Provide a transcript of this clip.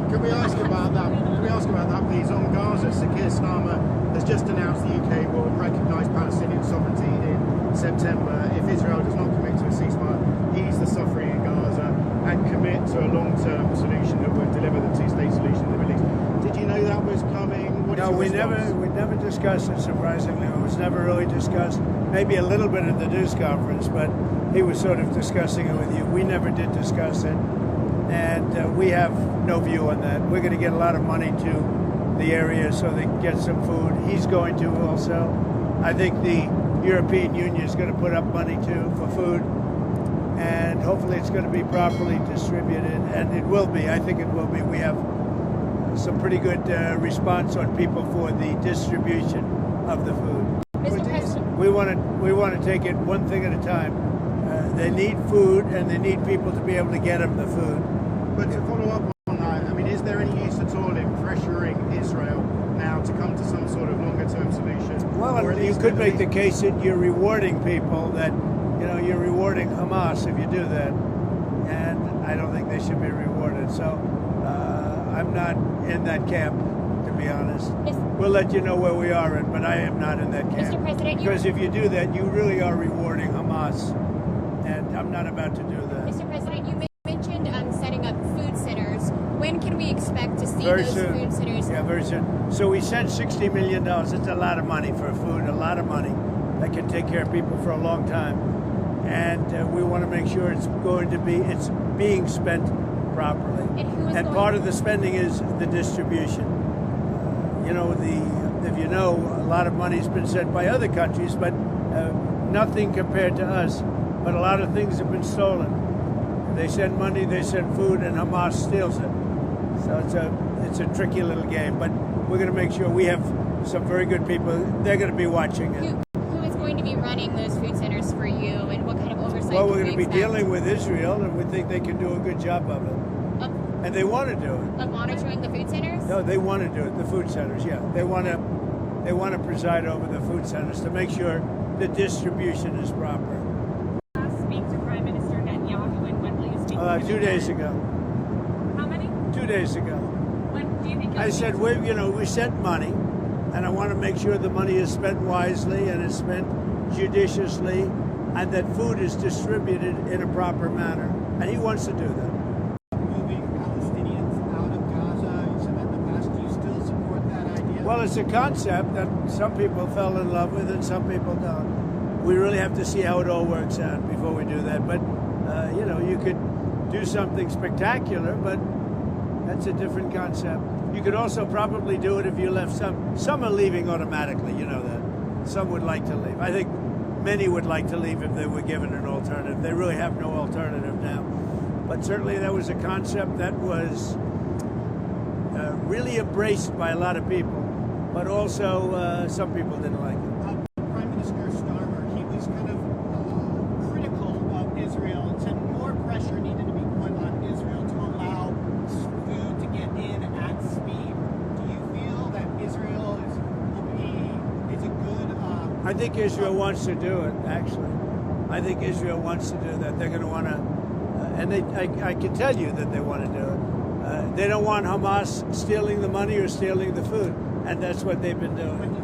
Can we ask about that? Can we ask about that, please? On Gaza, Keir Starmer has just announced the UK will recognise Palestinian sovereignty in September. If Israel does not commit to a ceasefire, ease the suffering in Gaza, and commit to a long-term solution that would deliver the two-state solution in the Middle East. Did you know that was coming? No, we never discussed it. Surprisingly, it was never really discussed. Maybe a little bit at the news conference, but he was sort of discussing it with you. We never did discuss it. And we have no view on that. We're going to get a lot of money to the area so they can get some food. He's going to also. I think the European Union is going to put up money too for food. And hopefully it's going to be properly distributed. And it will be. I think it will be. We have some pretty good response on people for the distribution of the food. Mr. President. We want to take it one thing at a time. They need food, and they need people to be able to get them the food. But to follow up on that, I mean, is there any use at all in pressuring Israel now to come to some sort of longer-term solution? Well, you could make the case that you're rewarding people, that you're rewarding Hamas if you do that, and I don't think they should be rewarded. So I'm not in that camp, to be honest. We'll let you know where we are in, but I am not in that camp. Mr. President, because if you do that, you really are rewarding Hamas, and I'm not about to do that. Mr. President, you mentioned setting up food centers. When can we expect to see Very those soon. food centers? Yeah, very soon. So we sent $60 million. It's a lot of money for food, a lot of money that can take care of people for a long time. And we want to make sure it's being spent properly. And part of the spending is the distribution. If you know, a lot of money's been sent by other countries, but nothing compared to us. But a lot of things have been stolen. They send money, they send food, and Hamas steals it. So it's a tricky little game. But we're going to make sure we have some very good people. They're going to be watching it. Who is going to be running those food centers for you, and what kind of oversight? Well, we're going to be dealing with Israel, and we think they can do a good job of it. And they want to do it. Of monitoring the food centers? No, they want to do it. The food centers, yeah. They want to preside over the food centers to make sure the distribution is proper. Speak to Prime Minister Netanyahu, and when will you speak? 2 days ago. How many? 2 days ago. When do you think? I said we sent money, and I want to make sure the money is spent wisely and is spent judiciously, and that food is distributed in a proper manner. And he wants to do that. Well, it's a concept that some people fell in love with and some people don't. We really have to see how it all works out before we do that. But, you could do something spectacular, but that's a different concept. You could also probably do it if you left some. Some are leaving automatically, you know that. Some would like to leave. I think many would like to leave if they were given an alternative. They really have no alternative now. But certainly that was a concept that was really embraced by a lot of people. But also, some people didn't like it. Prime Minister Starmer, he was kind of critical of Israel and said more pressure needed to be put on Israel to allow food to get in at speed. Do you feel that Israel is a good? I think Israel wants to do it. Actually, I think Israel wants to do that. They're going to want to, and I can tell you that they want to do it. They don't want Hamas stealing the money or stealing the food. And that's what they've been doing.